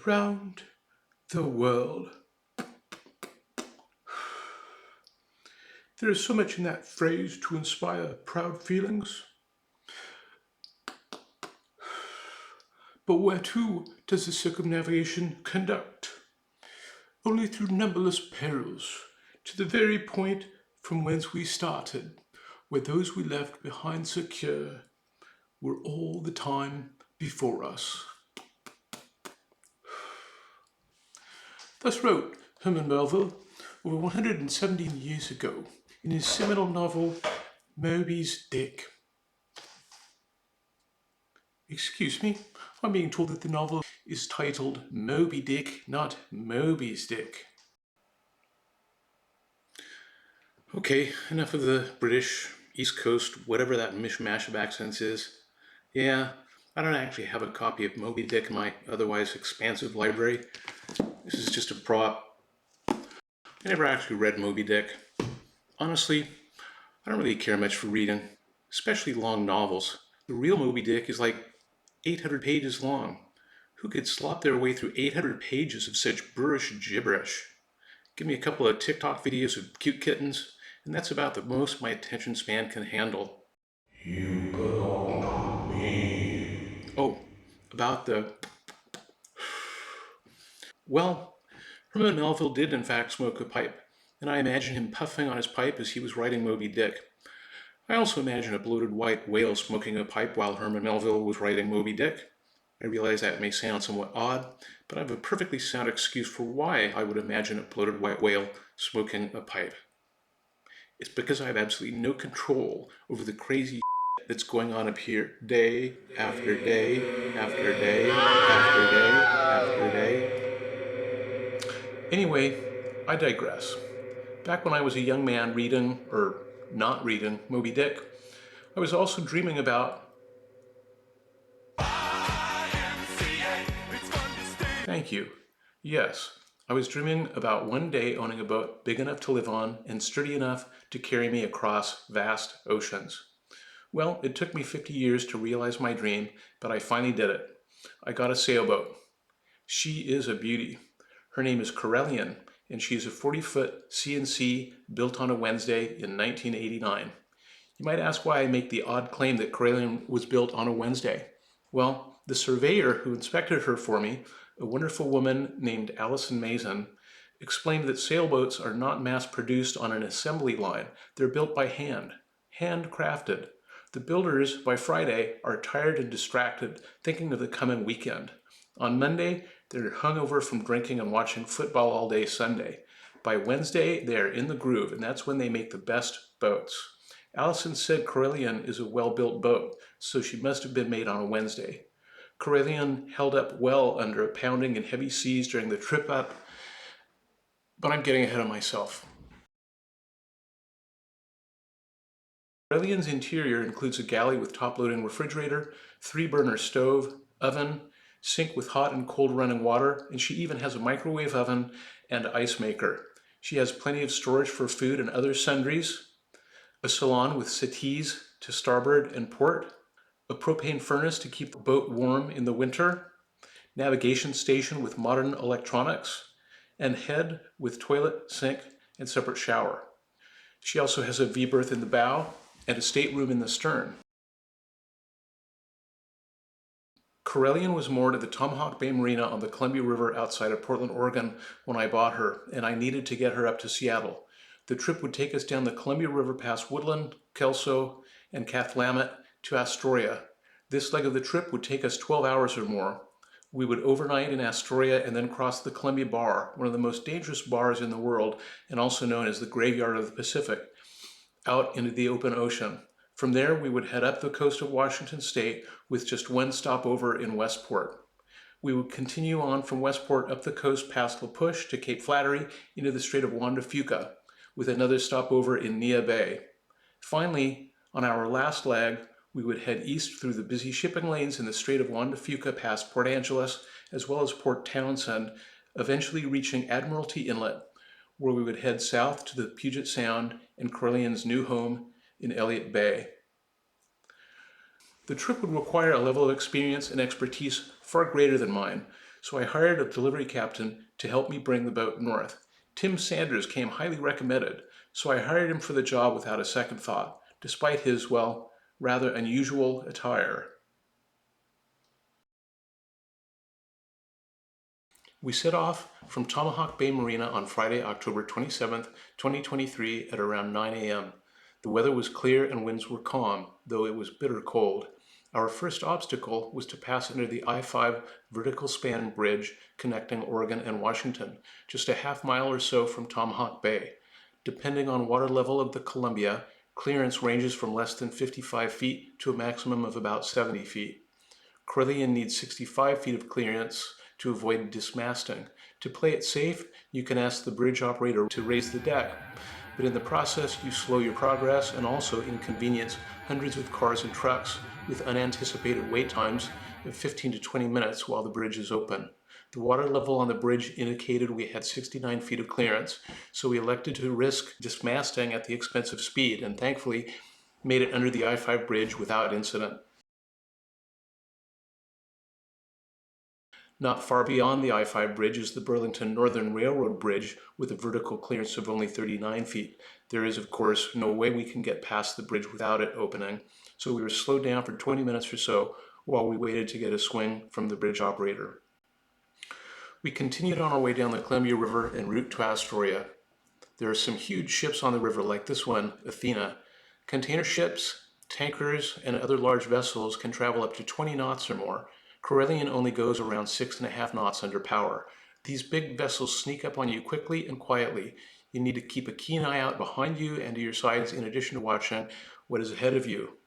round the world. There is so much in that phrase to inspire proud feelings. But where to does the circumnavigation conduct? Only through numberless perils, to the very point from whence we started, where those we left behind secure were all the time before us. Thus wrote Herman Melville over 117 years ago in his seminal novel Moby's Dick. Excuse me, I'm being told that the novel is titled Moby Dick, not Moby's Dick. Okay, enough of the British, East Coast, whatever that mishmash of accents is. Yeah, I don't actually have a copy of Moby Dick in my otherwise expansive library. This is just a prop. I never actually read Moby Dick. Honestly, I don't really care much for reading, especially long novels. The real Moby Dick is like 800 pages long. Who could slop their way through 800 pages of such boorish gibberish? Give me a couple of TikTok videos of cute kittens, and that's about the most my attention span can handle. You belong to me. Oh, about the... Well, Herman Melville did in fact smoke a pipe, and I imagine him puffing on his pipe as he was writing Moby Dick. I also imagine a bloated white whale smoking a pipe while Herman Melville was writing Moby Dick. I realize that may sound somewhat odd, but I have a perfectly sound excuse for why I would imagine a bloated white whale smoking a pipe. It's because I have absolutely no control over the crazy that's going on up here day after day after day after day after day. Anyway, I digress. Back when I was a young man reading, or not reading, Moby Dick, I was also dreaming about... Thank you. Yes, I was dreaming about one day owning a boat big enough to live on and sturdy enough to carry me across vast oceans. Well, it took me 50 years to realize my dream, but I finally did it. I got a sailboat. She is a beauty. Her name is Corellian, and she is a 40-foot CNC built on a Wednesday in 1989. You might ask why I make the odd claim that Corellian was built on a Wednesday. Well, the surveyor who inspected her for me, a wonderful woman named Allison Mason, explained that sailboats are not mass-produced on an assembly line. They're built by hand, handcrafted. The builders, by Friday, are tired and distracted, thinking of the coming weekend. On Monday, they're hungover from drinking and watching football all day Sunday. By Wednesday, they are in the groove, and that's when they make the best boats. Allison said Corellian is a well-built boat, so she must have been made on a Wednesday. Corellian held up well under a pounding and heavy seas during the trip up, but I'm getting ahead of myself. Corellian's interior includes a galley with top-loading refrigerator, 3-burner stove, oven, sink with hot and cold running water, and she even has a microwave oven and ice maker. She has plenty of storage for food and other sundries, a salon with settees to starboard and port, a propane furnace to keep the boat warm in the winter, navigation station with modern electronics, and head with toilet, sink, and separate shower. She also has a V-berth in the bow and a stateroom in the stern. Corellian was moored at the Tomahawk Bay Marina on the Columbia River outside of Portland, Oregon when I bought her, and I needed to get her up to Seattle. The trip would take us down the Columbia River past Woodland, Kelso, and Cathlamet to Astoria. This leg of the trip would take us 12 hours or more. We would overnight in Astoria and then cross the Columbia Bar, one of the most dangerous bars in the world, and also known as the Graveyard of the Pacific, out into the open ocean. From there, we would head up the coast of Washington State with just one stopover in Westport. We would continue on from Westport up the coast past La Push to Cape Flattery into the Strait of Juan de Fuca, with another stopover in Nia Bay. Finally, on our last leg, we would head east through the busy shipping lanes in the Strait of Juan de Fuca past Port Angeles, as well as Port Townsend, eventually reaching Admiralty Inlet, where we would head south to the Puget Sound and Corellian's new home in Elliott Bay. The trip would require a level of experience and expertise far greater than mine, so I hired a delivery captain to help me bring the boat north. Tim Sanders came highly recommended, so I hired him for the job without a second thought, despite his, well, rather unusual attire. We set off from Tomahawk Bay Marina on Friday, October 27th, 2023 at around 9 a.m. The weather was clear and winds were calm, though it was bitter cold. Our first obstacle was to pass under the I-5 vertical span bridge connecting Oregon and Washington, just a half mile or so from Tomahawk Bay. Depending on water level of the Columbia, clearance ranges from less than 55 feet to a maximum of about 70 feet. Corellian needs 65 feet of clearance to avoid dismasting. To play it safe, you can ask the bridge operator to raise the deck, but in the process you slow your progress and also inconvenience hundreds of cars and trucks with unanticipated wait times of 15 to 20 minutes while the bridge is open. The water level on the bridge indicated we had 69 feet of clearance, so we elected to risk dismasting at the expense of speed and thankfully made it under the I-5 bridge without incident. Not far beyond the I-5 bridge is the Burlington Northern Railroad Bridge with a vertical clearance of only 39 feet. There is, of course, no way we can get past the bridge without it opening, so we were slowed down for 20 minutes or so while we waited to get a swing from the bridge operator. We continued on our way down the Columbia River en route to Astoria. There are some huge ships on the river like this one, Athena. Container ships, tankers, and other large vessels can travel up to 20 knots or more. Corellian only goes around 6.5 knots under power. These big vessels sneak up on you quickly and quietly. You need to keep a keen eye out behind you and to your sides in addition to watching what is ahead of you.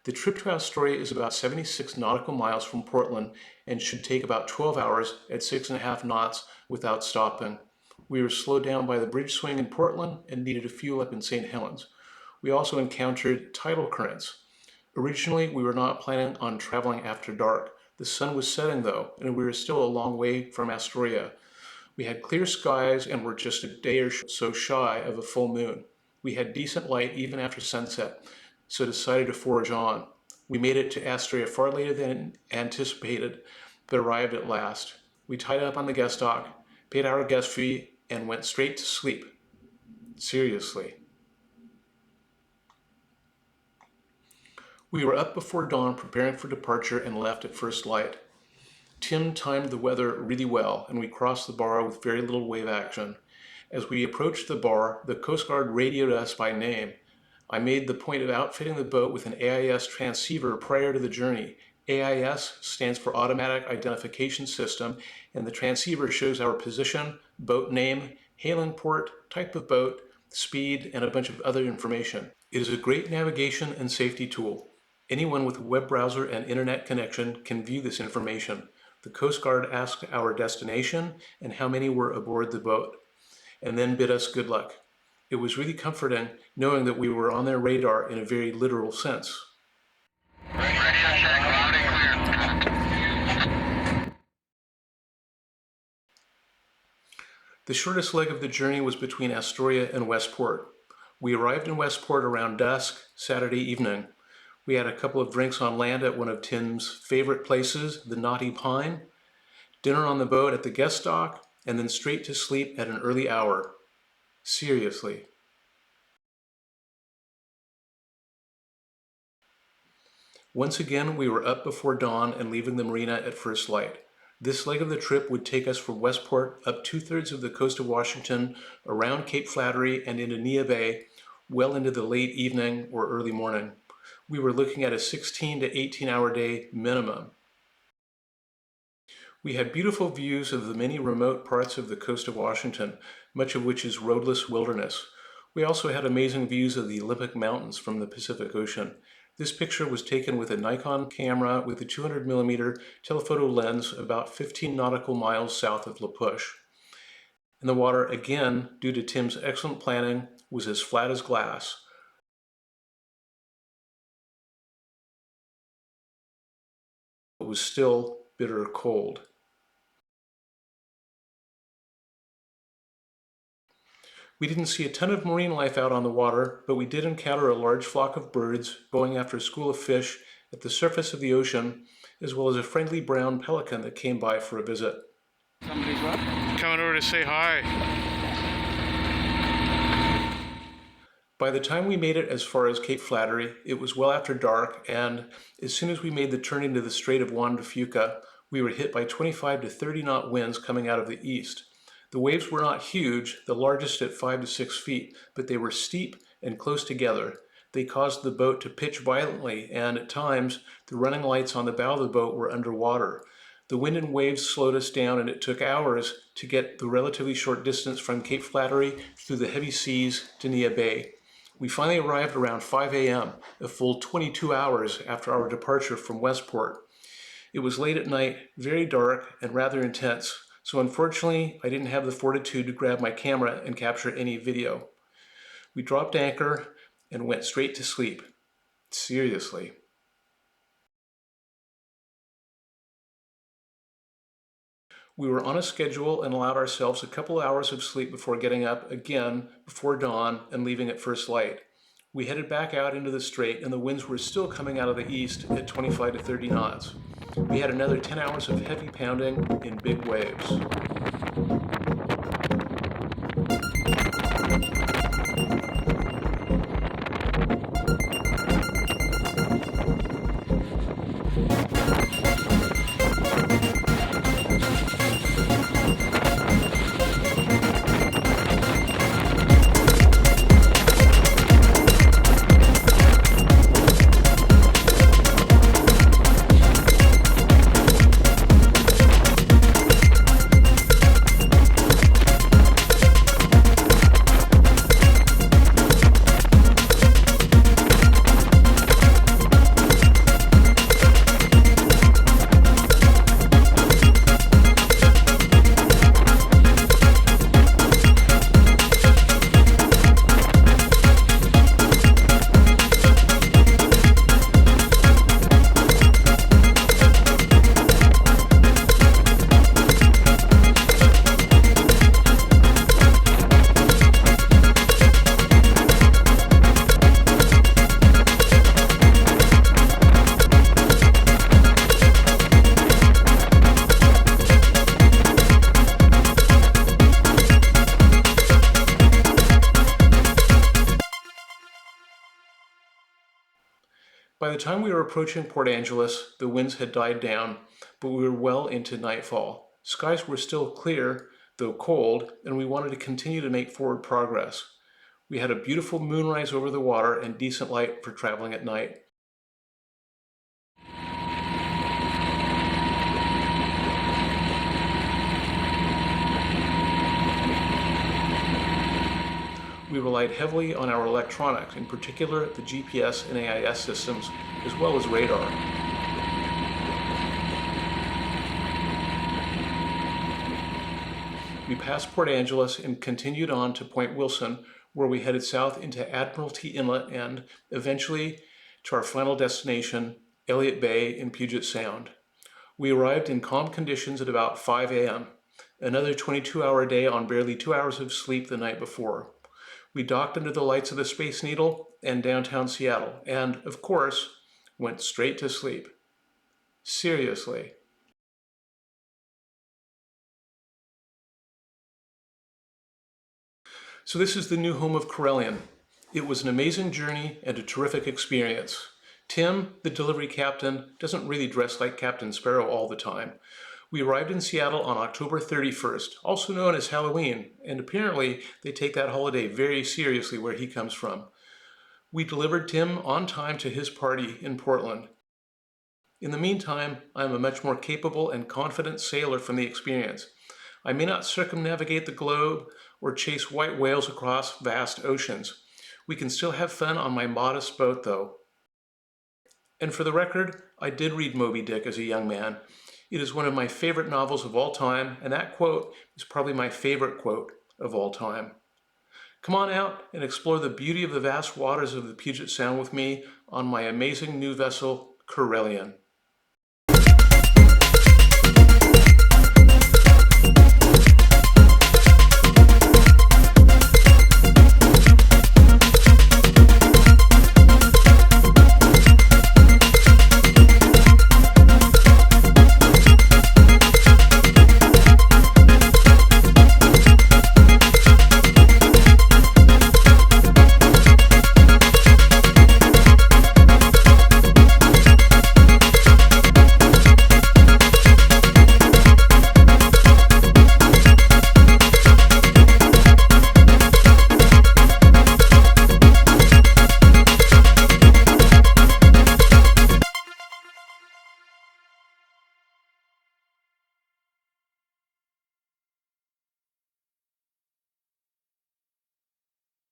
The trip to Astoria is about 76 nautical miles from Portland and should take about 12 hours at 6.5 knots without stopping. We were slowed down by the bridge swing in Portland and needed to fuel up in St. Helens. We also encountered tidal currents. Originally, we were not planning on traveling after dark. The sun was setting though, and we were still a long way from Astoria. We had clear skies and were just a day or so shy of a full moon. We had decent light even after sunset, so decided to forge on. We made it to Astoria far later than anticipated, but arrived at last. We tied up on the guest dock, paid our guest fee, and went straight to sleep. Seriously. We were up before dawn preparing for departure and left at first light. Tim timed the weather really well and we crossed the bar with very little wave action. As we approached the bar, the Coast Guard radioed us by name. I made the point of outfitting the boat with an AIS transceiver prior to the journey. AIS stands for Automatic Identification System, and the transceiver shows our position, boat name, hailing port, type of boat, speed, and a bunch of other information. It is a great navigation and safety tool. Anyone with a web browser and internet connection can view this information. The Coast Guard asked our destination and how many were aboard the boat, and then bid us good luck. It was really comforting knowing that we were on their radar in a very literal sense. Radio check, loud and clear. The shortest leg of the journey was between Astoria and Westport. We arrived in Westport around dusk Saturday evening. We had a couple of drinks on land at one of Tim's favorite places, the Knotty Pine, dinner on the boat at the guest dock, and then straight to sleep at an early hour. Seriously. Once again, we were up before dawn and leaving the marina at first light. This leg of the trip would take us from Westport up 2/3 of the coast of Washington, around Cape Flattery and into Neah Bay, well into the late evening or early morning. We were looking at a 16 to 18 hour day minimum. We had beautiful views of the many remote parts of the coast of Washington, much of which is roadless wilderness. We also had amazing views of the Olympic Mountains from the Pacific Ocean. This picture was taken with a Nikon camera with a 200mm telephoto lens about 15 nautical miles south of La Push. And the water, again, due to Tim's excellent planning, was as flat as glass. It was still bitter cold. We didn't see a ton of marine life out on the water, but we did encounter a large flock of birds going after a school of fish at the surface of the ocean as well as a friendly brown pelican that came by for a visit. Somebody's what? Coming over to say hi. By the time we made it as far as Cape Flattery, it was well after dark, and as soon as we made the turn into the Strait of Juan to Fuca, we were hit by 25 to 30 knot winds coming out of the east. The waves were not huge, the largest at 5 to 6 feet, but they were steep and close together. They caused the boat to pitch violently, and at times, the running lights on the bow of the boat were underwater. The wind and waves slowed us down, and it took hours to get the relatively short distance from Cape Flattery through the heavy seas to Nia Bay. We finally arrived around 5 a.m., a full 22 hours after our departure from Westport. It was late at night, very dark, and rather intense, so unfortunately I didn't have the fortitude to grab my camera and capture any video. We dropped anchor and went straight to sleep. Seriously. We were on a schedule and allowed ourselves a couple hours of sleep before getting up again before dawn and leaving at first light. We headed back out into the strait, and the winds were still coming out of the east at 25 to 30 knots. We had another 10 hours of heavy pounding in big waves. By the time we were approaching Port Angeles, the winds had died down, but we were well into nightfall. Skies were still clear, though cold, and we wanted to continue to make forward progress. We had a beautiful moonrise over the water and decent light for traveling at night. We relied heavily on our electronics, in particular the GPS and AIS systems, as well as radar. We passed Port Angeles and continued on to Point Wilson, where we headed south into Admiralty Inlet and, eventually, to our final destination, Elliott Bay in Puget Sound. We arrived in calm conditions at about 5 a.m., another 22-hour day on barely 2 hours of sleep the night before. We docked under the lights of the Space Needle and downtown Seattle, and, of course, went straight to sleep. Seriously. So this is the new home of Corellian. It was an amazing journey and a terrific experience. Tim, the delivery captain, doesn't really dress like Captain Sparrow all the time. We arrived in Seattle on October 31st, also known as Halloween, and apparently they take that holiday very seriously where he comes from. We delivered Tim on time to his party in Portland. In the meantime, I am a much more capable and confident sailor from the experience. I may not circumnavigate the globe or chase white whales across vast oceans. We can still have fun on my modest boat, though. And for the record, I did read Moby Dick as a young man. It is one of my favorite novels of all time, and that quote is probably my favorite quote of all time. Come on out and explore the beauty of the vast waters of the Puget Sound with me on my amazing new vessel, Corellian.